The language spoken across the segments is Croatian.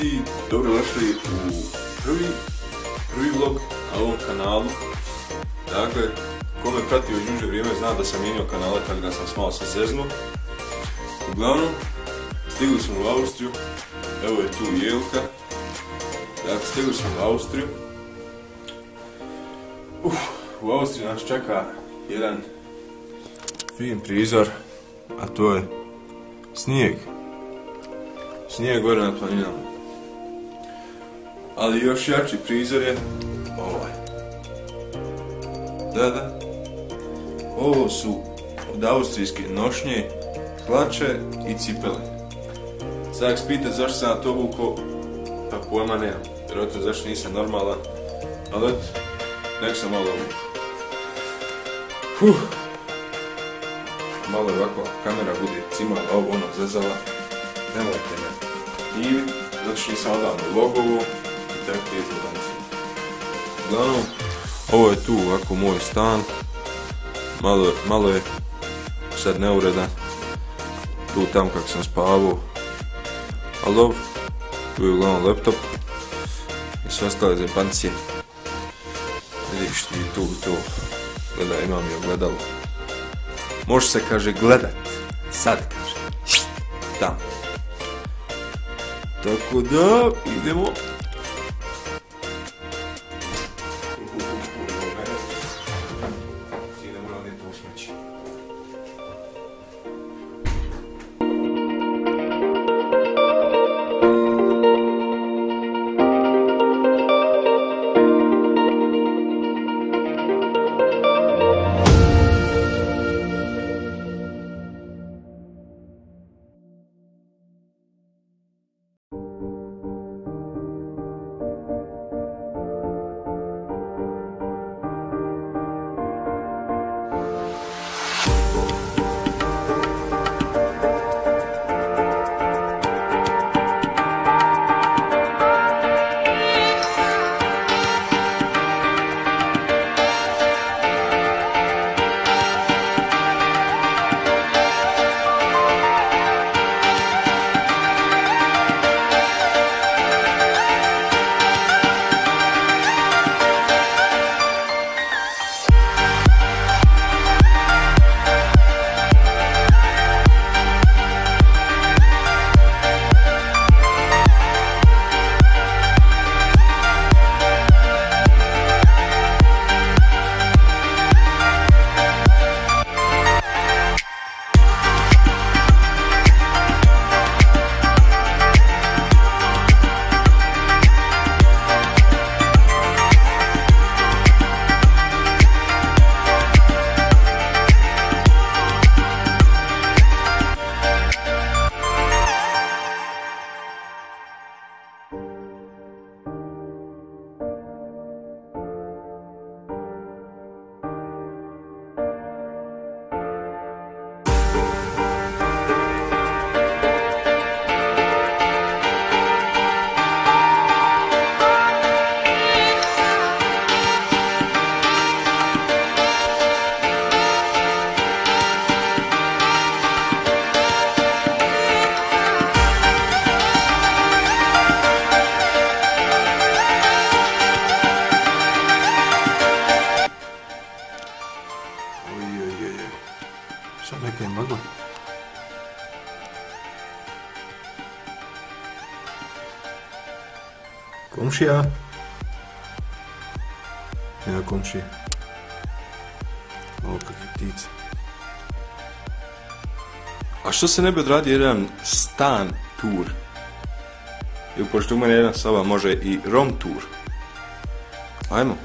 svidi, dobrodošli u prvi vlog na ovom kanalu. Dakle, ko me prati već duže vrijeme zna da sam mijenjao kanale, tako da sam se malo zeznuo. Uglavnom, stigli smo u Austriju, evo je tu Jelka. Dakle, stigli smo u Austriju. U Austriji nas čeka jedan fin prizor, a to je snijeg. Snijeg gore na planinama. Ali još jači prizor je ovaj. Da. Ovo su od austrijske nošnje, hlače i cipele. Sad se pitate zašto sam na to vukao, pa pojma nemam. Vjerojatno zašto nisam normalan. Ali eto, nek sam malo vukao. Malo ovako kamera bude cimala, ovo ono zezala. Nemojte me diviti, zato što nisam odavno logovo i tako je izgledanci. Uglavnom, ovo je tu ovako moj stan. Malo je sad neuredan. Tu tam kak sam spavao. Ali dobro, tu je uglavnom laptop. I sve ostale zebancije. Vidiš ti tu. Gledaj, imam i ogledalo. Može se, kaže, gledat. Sad, kaže. Tam. Tako da, idemo. Idemo raditi u smeći. Sad neka je magla. Komšija? Nema komšije. Ovo kakve ptice. A što se ne bi odradio jedan stan tur? Ili pošto u mene jedna soba može i rom tur. Ajmo.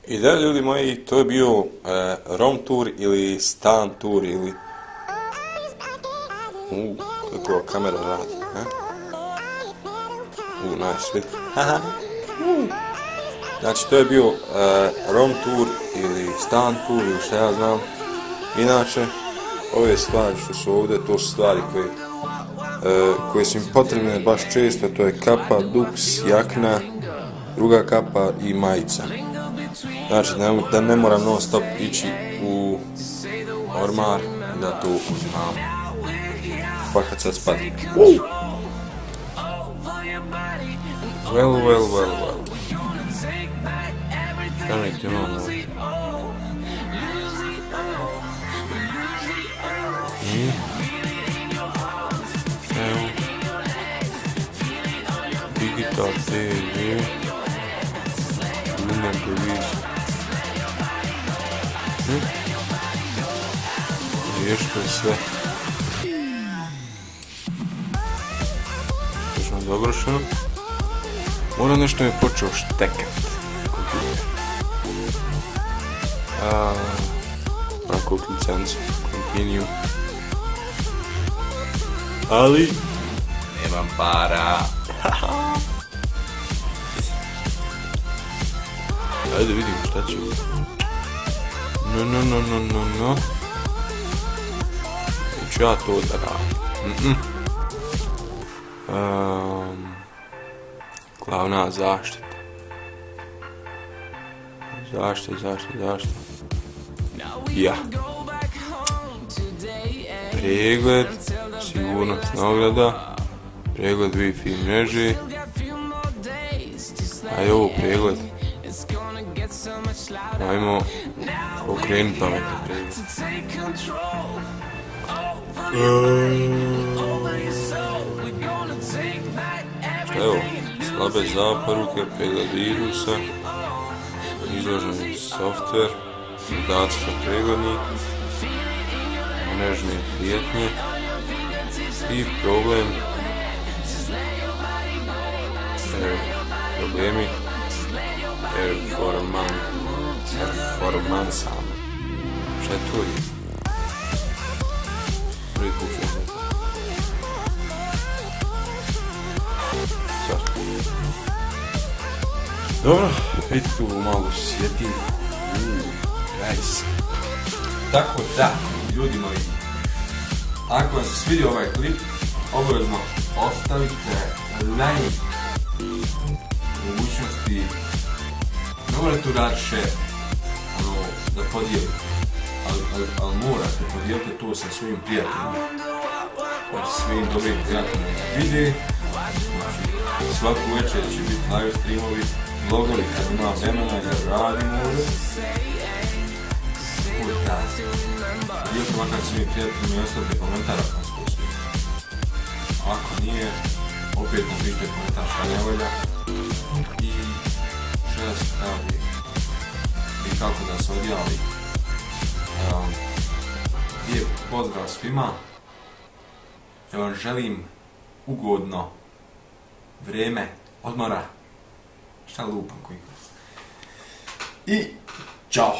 I da, ljudi moji, to je bio room tour ili stan tour ili... kako kamera radi, nice, vidi. Znači, to je bio room tour ili stan tour ili šta ja znam. Inače, ove stvari što su ovdje, to su stvari koje su im potrebne baš često, to je kapa, duks, jakna, druga kapa i majica. Znači, da ne moram non stop ići u ormar i da to uzimam. Pa kad sad spadim. Well. Šta nek ti imamo ovdje? Evo. Digital TV. Lumen televizor. Riješko je sve. Što smo završeno. Moram nešto mi je počeo štekat. Ako licencu. Continue. Ali nemam para. Ajde vidimo šta ću. No. Neću ja to da radim. Glavna zaštita. Zaštita. Ja. Pregled, sigurnosna ograda, pregled Wi-Fi mreže. Ajde ovo pregled. Ajmo okrenuti pametni pregled. Šta je ovo? Slabe zaporuke, pregled virusa, izloženi softver, podaci za preglednik, mrežne prijetnje i problemi performansama. Šta je to? Prvi put ću uzeti. Dobro, vidite tu malo sjetim. Guys. Tako da, ljudi moji, ako vam se svidio ovaj klip, obavezno ostavite like, mogućnosti, ne morate uraditi share, da podijelite, ali morate podijelite to sa svojim prijateljima, sa svojim dobrim prijateljima vide, svaku večer će biti live streamovi, vlogovi kad ima vremena da radim ovdje. Dijelite makar svojim prijateljima i ostavite komentar ako vam se to sviđa. Ako nije, opet napišite komentar šta ne volja i šta da se pravi i kako da se odjavi. Lijep pozdrav svima. Ja vam želim ugodno vrijeme odmora. Šta lupam koji. I čao!